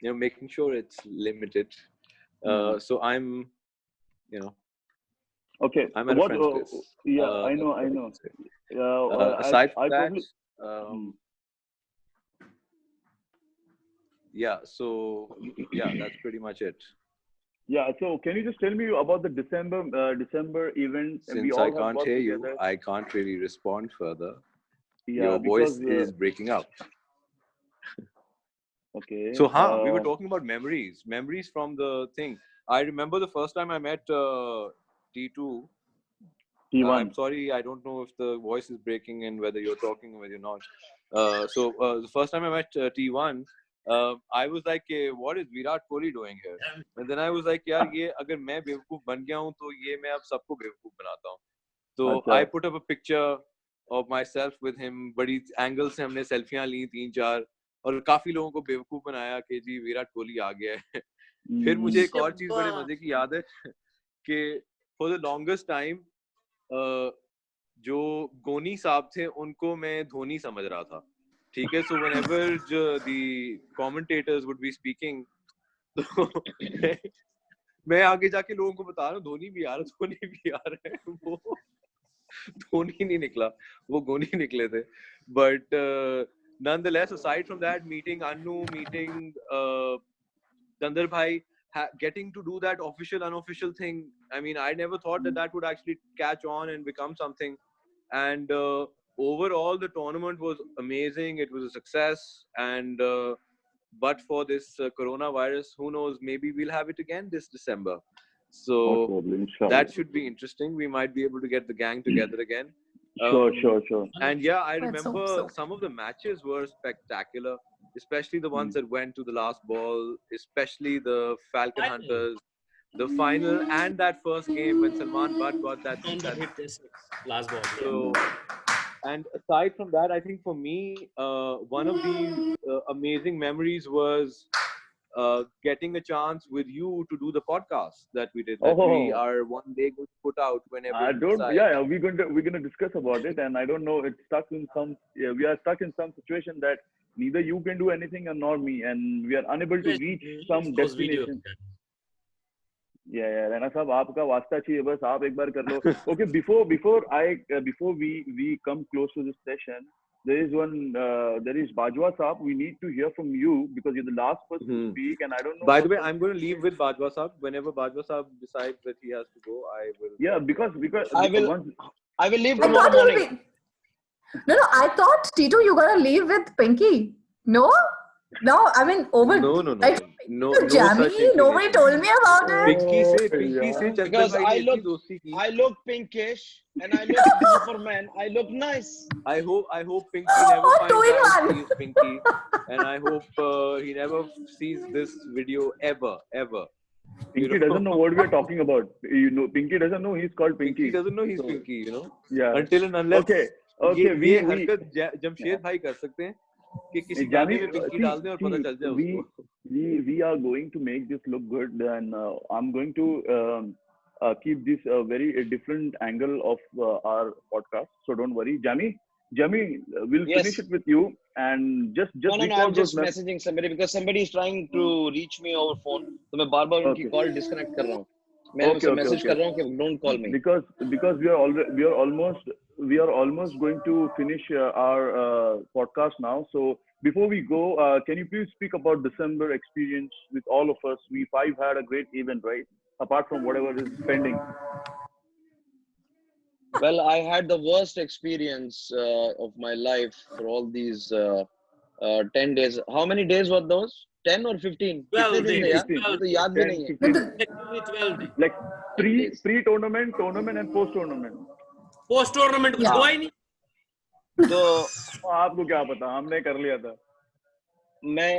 know, making sure it's limited. So I'm, you know, okay. I'm at a friend's place. Yeah, I know. Aside from that, yeah. So yeah, that's pretty much it. Yeah. So can you just tell me about the December event? Since I can't hear you, I can't really respond further. Yeah, your voice is breaking up. Okay. So, we were talking about memories from the thing. I remember the first time I met T2. T1. I'm sorry, I don't know if the voice is breaking and whether you're talking or whether you're not. So the first time I met T1, I was like, what is Virat Kohli doing here? And then I was like, yaar, ye agar main बेवकूफ बन गया हूँ तो ये मैं अब सबको बेवकूफ बनाता हूँ. So I put up a picture of myself with him. बड़ी एंगल से हमने सेल्फियां ली 3-4 और काफी लोगों को बेवकूफ बनाया कि जी विराट कोहली आ गया है. फिर मुझे एक और चीज बड़े मजे की याद है कि for the longest time जो गोनी साहब थे उनको मैं धोनी समझ रहा था. ठीक है. So whenever the commentators would be speaking, तो मैं आगे जाके लोगों को बता रहा हूँ धोनी भी आ रहा है. वो धोनी नहीं निकला, वो गोनी निकले थे. But nonetheless, aside from that, meeting Annu, meeting Chandar Bhai, getting to do that official unofficial thing, I mean, I never thought that would actually catch on and become something. And overall the tournament was amazing. It was a success, and but for this coronavirus, who knows, maybe we'll have it again this December. So that should be interesting. We might be able to get the gang together again. Sure. And yeah, I remember some of the matches were spectacular, especially the ones that went to the last ball, especially the Falcon Hunters, the final, and that first game when Salman Butt got that last ball. So, and aside from that, I think for me, one of the amazing memories was getting a chance with you to do the podcast that we did. That we are one day going to put out whenever. We're going to discuss about it, and I don't know. It's stuck in some. We are stuck in some situation that neither you can do anything and nor me, and we are unable to reach some destination. Yeah, Raina Sahab, आपका वास्ता चाहिए बस आप एक बार कर लो. Okay, before we come close to this session, there is Bajwa Sahab. We need to hear from you because you're the last person to speak, and I don't know. By the way, I'm going to leave with Bajwa Sahab. Whenever Bajwa Sahab decides that he has to go, I will. Yeah, because I will leave tomorrow morning. No, I thought Tito, you're gonna leave with Pinky. No? No, I mean over. No. No Jammy, such inclination. nobody told me about it. Pinky से Yeah. Chandan Because भाई ने I इतनी look दोस्ती की. I look pinkish and I look Superman. I look nice. I hope Pinky never Oh, finds two in out one. he is Pinky, and I hope he never sees this video ever. Pinky doesn't know what we are talking about. You know, Pinky doesn't know he's called Pinky. Pinky doesn't know he's So, Pinky, you know. Yeah. Until and unless Okay. ये हरकत जमशेद भाई कर सकते हैं कि किसी गाने में पिंकी डाल दें और पता चल जाए उसको. We are going to make this look good, and I'm going to keep this a very different angle of our podcast. So don't worry, Jamie, we'll Yes. finish it with you, and just No, I'm recall those just messaging somebody because somebody is trying to reach me over phone. तो मैं बार बार उनकी Okay. Call disconnect कर रहा हूँ. मैं उनसे message कर रहा हूँ कि don't call me. because we are almost going to finish our podcast now. So before we go, can you please speak about December experience with all of us? We five had a great event, right? Apart from whatever is pending. Well, I had the worst experience of my life for all these 10 days. How many days were those? 10 or 15? 12 कितने दिन थे days. यार? मुझे तो याद भी 10, नहीं है. 15, Technically 12 days. like pre-tournament, tournament, and post-tournament. Post tournament कुछ Yeah. हुआ ही नहीं. तो आपको क्या पता, हमने कर लिया था. मैं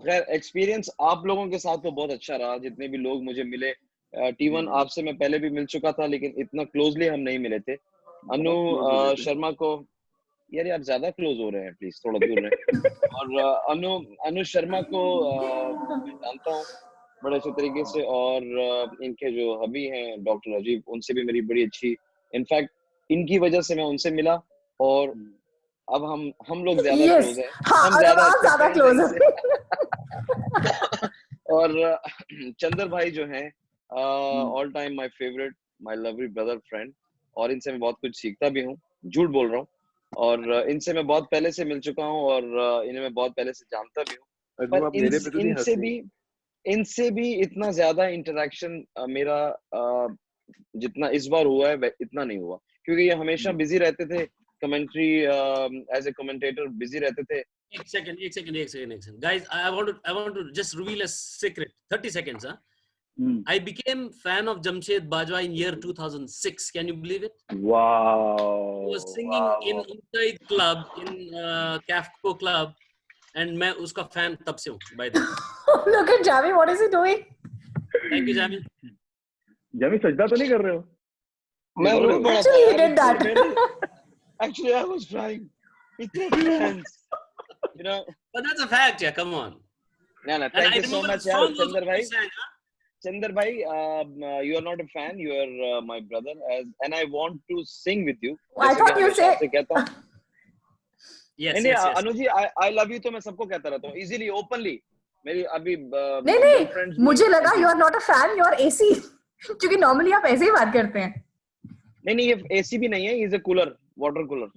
खैर एक्सपीरियंस आप लोगों के साथ तो बहुत अच्छा रहा. जितने भी लोग मुझे मिले, T1 आपसे मैं पहले भी मिल चुका था लेकिन इतना क्लोजली हम नहीं मिले थे. अनु शर्मा को यार आप ज्यादा क्लोज हो रहे हैं, प्लीज थोड़ा दूर रहे. और अनु शर्मा को मैं जानता हूँ बड़े अच्छे तरीके से, और इनके जो हबी हैं डॉक्टर राजीव, उनसे भी मेरी बड़ी अच्छी, इनफैक्ट इनकी वजह से मैं उनसे मिला और अब हम लोग ज्यादा Yes. क्लोज हैं. हाँ, हम अब आप अच्छे ज्यादा friends close हैं हैं. इनसे. और चंदर भाई जो हैं all time my favourite, my lovely brother friend, और इनसे मैं बहुत कुछ सीखता भी हूँ. झूठ बोल रहा हूँ. और इनसे मैं बहुत पहले से मिल चुका हूँ और इन्हें मैं बहुत पहले से जानता भी हूँ. अनु आप मेरे पे तो नहीं इनसे हंसते. इनसे भी इतना ज्यादा इंटरेक्शन मेरा जितना इस बार हुआ है इतना नहीं हुआ, क्योंकि ये हमेशा बिजी रहते थे. Commentary as a commentator busy रहते थे. एक second. Guys, I want to just reveal a secret. 30 seconds, huh? I became fan of Jamshed Bajwa in year 2006. Can you believe it? Wow. He was singing in Inside Club in Cafco Club, and मैं उसका fan तब से हूँ. By the way, Look at Jamie. What is he doing? thank you, Jamie. Jamie, सजदा तो नहीं कर रहे हो? मैं रो पड़ा था Actually, he यार. did that. Actually, I was crying. Itre fans, you know. But that's a fact, yeah. Come on. No, And thank I you so remember much, the yaar. song also Chandar bhai. he sang, huh? Chandar bhai, you are not a fan. You are my brother, and I want to sing with you. I जैसे thought कि you हमेशा said- आपसे कहता हूँ. Yes, नहीं, yes. Anu ji, I love you तो मैं सबको कहता रहता हूँ, easily, openly. मेरी अभी नहीं, friends मुझे लगा you are not a fan, you are AC. क्योंकि normally आप ऐसे ही बात करते हैं. नहीं, ये AC भी नहीं है, is a cooler, water cooler.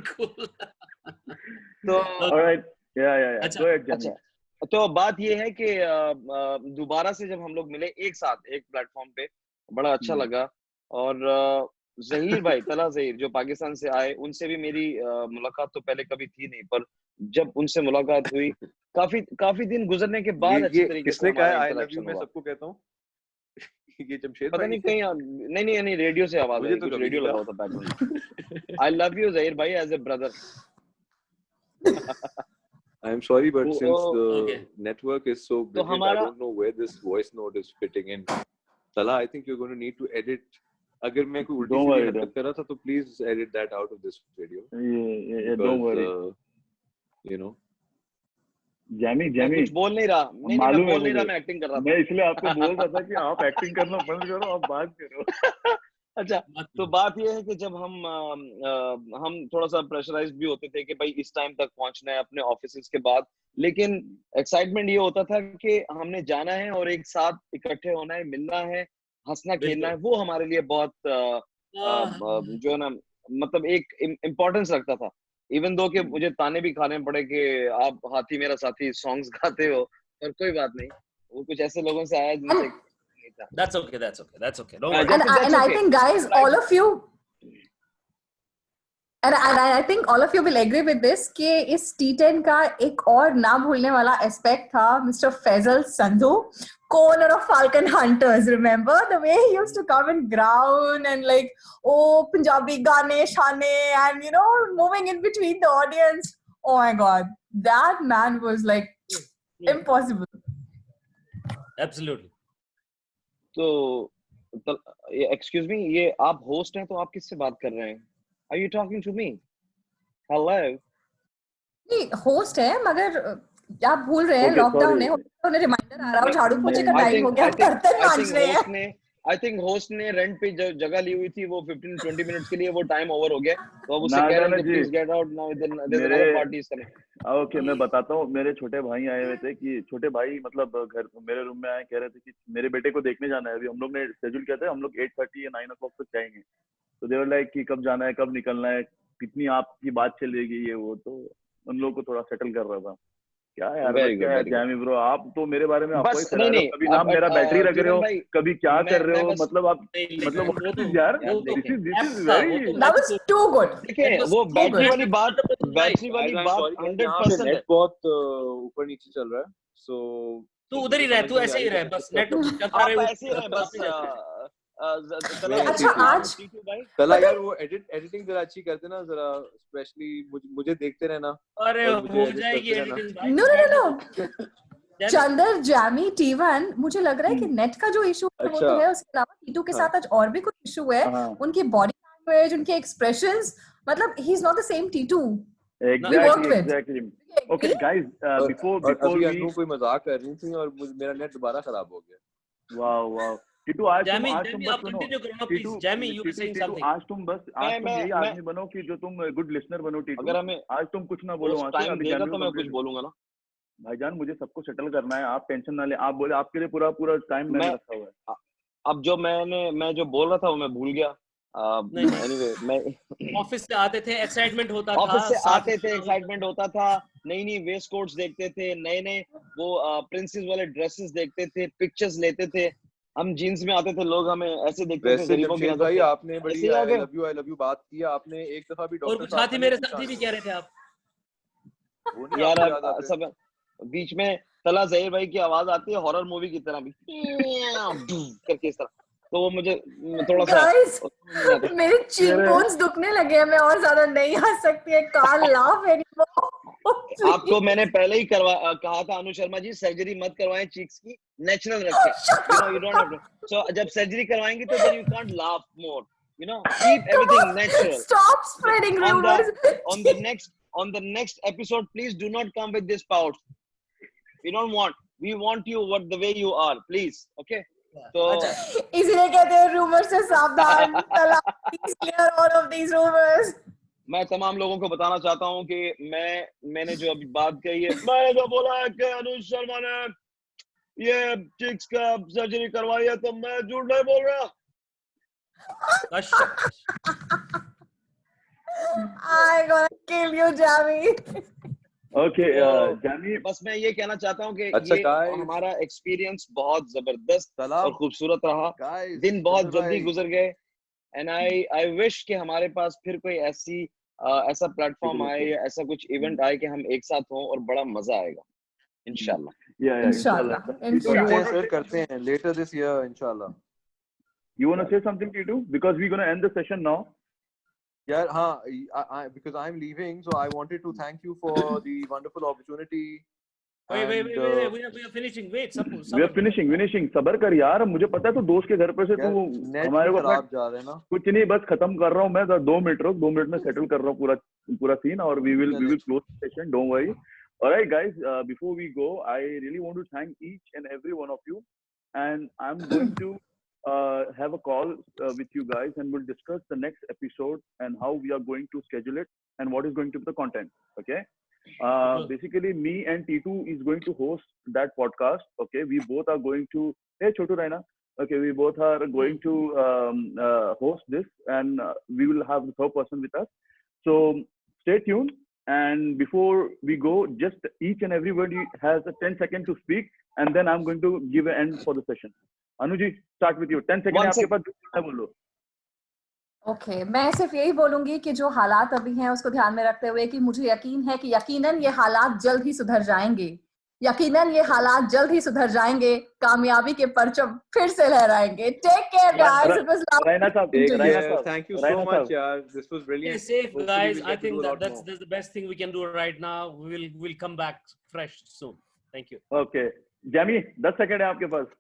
Cool. तो All right. Yeah. अच्छा, Go ahead, Jamie. अच्छा, तो बात ये है कि दोबारा से जब हम लोग मिले एक साथ एक प्लेटफॉर्म पे, बड़ा अच्छा लगा. और जहीर भाई, तला जहीर जो पाकिस्तान से आए, उनसे भी मेरी मुलाकात तो पहले कभी थी नहीं, पर जब उनसे मुलाकात हुई काफी दिन गुजरने के बाद अच्छी ये तरीके से किसने कहा हमारा आई लव यू? interaction मैं हुआ. सबको कहता हूँ. ये जमशेद पता भाई नहीं ने कहीं नहीं रेडियो से आवाज मुझे आई, तो कुछ कभी रेडियो नहीं लगा होता background. I love you Zaheer भाई as a brother. I am sorry, but Oh, since the okay. network is so brilliant, I हमारा- don't know where this voice note is fitting in. Tala, I think you're going to need to edit. अगर मैं कोई उल्टी Don't Sidhi worry, हरकत कर रहा था तो please edit that out of this video. Yeah, don't worry. You know. Jamie, मैं कुछ बोल नहीं रहा. नहीं, मैं मालूम है बोल नहीं रहा, मुझे. मैं एक्टिंग कर रहा था. मैं इसलिए आपको बोल रहा था कि आप एक्टिंग करना बंद करो, आप बात करो. अच्छा, तो बात ये है कि जब हम थोड़ा सा प्रेशराइज्ड भी होते थे कि भाई इस टाइम तक पहुंचना है अपने ऑफिसेज के बाद, लेकिन एक्साइटमेंट ये होता था कि हमने जाना है और एक साथ इकट्ठे होना है, मिलना है, हंसना खेलना है. वो हमारे लिए बहुत जो है ना, मतलब एक इम्पोर्टेंस रखता था. इवन दो कि मुझे ताने भी खाने पड़े कि आप हाथी मेरा साथी सॉन्ग्स गाते हो, पर कोई बात नहीं, वो कुछ ऐसे लोगों से आया जिनसे नहीं था. That's okay. Don't worry. That's And I okay. think, guys, all of you, And I think all of you will agree with this कि इस T10 का एक और ना भूलने वाला एस्पेक्ट था Mr. Faisal Sandhu, co-owner of Falcon Hunters. Remember the way he used to come and ground and like, oh, Punjabi gaane shane, and you know, moving in between the audience. Oh my God, that man was like impossible. Absolutely. तो excuse me, ये आप host हैं तो आप किससे बात कर रहे हैं? Are you talking to me? Hello. नहीं होस्ट है मगर आप भूल रहे हैं Okay, लॉकडाउन sorry. है उन्हें रिमाइंडर आ रहा है झाड़ू पोछे का I टाइम हो think गया I think बर्तन I मांज think रहे हैं host ने I think host ने रेंट पे जगह ली हुई थी वो 15-20 मिनट्स के लिए वो टाइम ओवर हो गया तो अब उससे कह रहे हैं कि जी please get out now there मेरे another party is coming. Okay मैं बताता हूँ मेरे छोटे भाई आए हुए थे कि छोटे भाई मतलब घर मेरे रूम में आए कह रहे थे कि मेरे बेटे को देखने जाना है अभी हम लोग ने शेड्यूल किया था हम लोग 8:30 या 9 o'clock तक जाएंगे तो देवर लाइक कि कब जाना है कब निकलना है कितनी आपकी बात चलेगी ये वो तो उन लोगों को थोड़ा सेटल कर रहा था क्या यार वेरी क्या गुड है वेरी गुड. जैमी ब्रो आप तो मेरे बारे में आपको ही बस चला रहे हो कभी ना आप मेरा बैटरी रख रहे जीवन हो भाई कभी क्या कर रहे मैं हो बस मतलब आप नहीं, मतलब लेकिन वो तो यार वो तो देखें दिस इज एप्स था, वो वेरी तो that was too good देखिए that was वो too बैटरी good. वाली बात बैटरी वाली Guys, I'm बात sorry, but यहाँ पे 100% है. नेट बहुत ऊपर नीचे चल रहा है सो तू उधर ही रह, तू ऐसे ही रह, बस नेट चलता रहे, आप ऐसे ही रहे बस तला अच्छा, आज- टीटू भाई तला यार वो एडिटिंग जरा अच्छी करते ना जरा स्पेशली मुझे देखते रहना अरे और मुझे हो edit जाएगी करते रहना। एडिटिंग भाई. no चंदर जैमी T1 मुझे लग रहा है कि नेट का जो इशू है वो तो अच्छा। है उसके अलावा टीटू के साथ आज और भी कुछ इशू है हाँ उनकी बॉडी लैंग्वेज उनके एक्सप्रेशंस मतलब he is not the same T2 worked exactly with. exactly okay guys before और before अभी we अनु कोई मजाक कर रही थी और मेरा नेट दोबारा खराब हो गया वाह टीटू आज तुम जैमी बस आप सुनो कंटिन्यू करो ना Titu please. Jamie you were Titu saying Titu something. आज तुम यही मैं आदमी बनो कि जो तुम गुड लिसनर बनो टीटू अगर हमें आज तुम कुछ ना बोलो उस वहां से टाइम अभी देगा जैमी तो को मैं कुछ complete- बोलूंगा ना. भाईजान मुझे सबको सेटल करना है आप टेंशन ना ले आप बोले आपके लिए पूरा पूरा टाइम मैंने मैं रखा हुआ है अब जो मैं जो बोल रहा था वो मैं भूल गया. नहीं। एनीवे मैं ऑफिस से आते थे, एक्साइटमेंट होता था, ऑफिस से साथ आते में थे, खाना एक्साइटमेंट होता था, नई वेस्ट कोट्स देखते थे, नए वो प्रिंसेस वाले ड्रेसेस देखते थे, पिक्चर्स लेते थे. हम जीन्स में आते थे, लोग हमें ऐसे देखते थे वैसे गरीबों की जमशेद नजर भाई से. आपने बड़ी ऐसे ही आ आई गए. लव यू बात की आपने एक दफा भी और डॉक्टर कुछ साहब साथी का मेरे नहीं साथी भी पूछा। कह रहे थे आप. वो नहीं यार आपको याद अब आते सब बीच में तला जहीर भाई की आवाज आती है हॉरर मूवी की तरह भी करके इस तरह, तो वो मुझे थोड़ा सा Guys, नहीं आता. मेरे चीक बोन्स दुखने लगे हैं मैं और ज्यादा नहीं हंस सकती है can't laugh anymore आपको मैंने पहले ही कहा था अनु शर्मा जी सर्जरी मत करवाएं चीक्स की, नेचुरल रखें. You don't have to. So जब सर्जरी करवाएंगे तो then you can't laugh more. Keep everything natural. stop spreading On the- rumors on the next episode, please do not come with this pout. We want you the way you are, please. Okay. So इसीलिए कहते हैं rumor से सावधान तला please clear all of these rumors मैं तमाम लोगों को बताना चाहता हूँ कि मैंने जो अभी बात कही है, मैंने जो बोला है कि अनुज शर्मा ने ये चिक्स का सर्जरी करवाई है, तो मैं झूठ नहीं बोल रहा. I'm gonna kill you Jamie okay तो जैमी बस मैं ये कहना चाहता हूँ कि अच्छा, ये guys. हमारा एक्सपीरियंस बहुत जबरदस्त सलाम और खूबसूरत रहा. गाइस दिन बहुत जल्दी गुजर गए. एंड आई विश कि हमारे पास फिर कोई ऐसा प्लेटफॉर्म आए या ऐसा कुछ इवेंट आए कि हम एक साथ हों और बड़ा मजा आएगा इंशाल्लाह. या Inshallah. करते हैं लेटर दिस ईयर इंशाल्लाह. You want to say something, Titu? Because we're going to end the session now. Yeah, because I'm leaving, so I wanted to thank you for the wonderful opportunity. Wait, and, we are finishing. Wait, We are finishing. सबर कर यार, मुझे पता है तू दोस्त के घर पे से तू नेट हमारे को खराब जा रहे हैं ना. कुछ नहीं बस खत्म कर रहा हूँ मैं. 2 मिनट रुक, 2 मिनट में सेटल कर रहा हूँ पूरा सीन और we will close the session. Don't worry. Alright guys, before we go, I really want to thank each and every one of you, and I'm going to have a call with you guys, and we'll discuss the next episode and how we are going to schedule it and what is going to be the content. Okay. Basically, me and T2 is going to host that podcast. Okay, we both are going to. Hey, Chotu Raina. Okay, we both are going to host this, and we will have the third person with us. So stay tuned. And before we go, just each and everybody has a 10 seconds to speak, and then I'm going to give an end for the session. Anuji, start with you. 10 seconds. आपके पास बोलो. Okay, मैं सिर्फ यही बोलूंगी कि जो हालात अभी हैं उसको ध्यान में रखते हुए कि मुझे यकीन है कि यकीनन ये हालात जल्द ही सुधर जाएंगे, यकीनन ये हालात जल्द ही सुधर जाएंगे, कामयाबी के परचम फिर से लहराएंगे। Take care guys, it was Raina साहब, Take लवली। रैना care. साहब, Thank you so Raina much, साहब, yaar. This was Stay brilliant. safe, Hopefully guys. we'll I get to do think a lot that's more. the best thing we can do right now. We'll come back fresh soon. Thank you. Okay Jamie 10 second है आपके पास।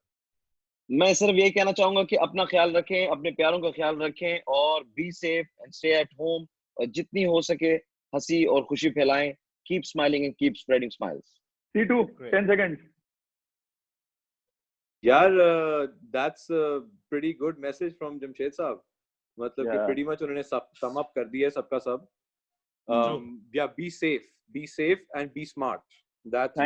मैं सिर्फ यही कहना चाहूंगा कि अपना ख्याल रखें, अपने प्यारों का ख्याल रखें और be safe and stay at home. और जितनी हो सके हंसी और खुशी फैलाएं। Keep smiling and keep spreading smiles. C2 Great. 10 seconds। यार that's a pretty good message from Jamshed साहब। मतलब कि Yeah. pretty much उन्होंने sum up कर दिया है सबका सब। True. Yeah, be safe and be smart. That's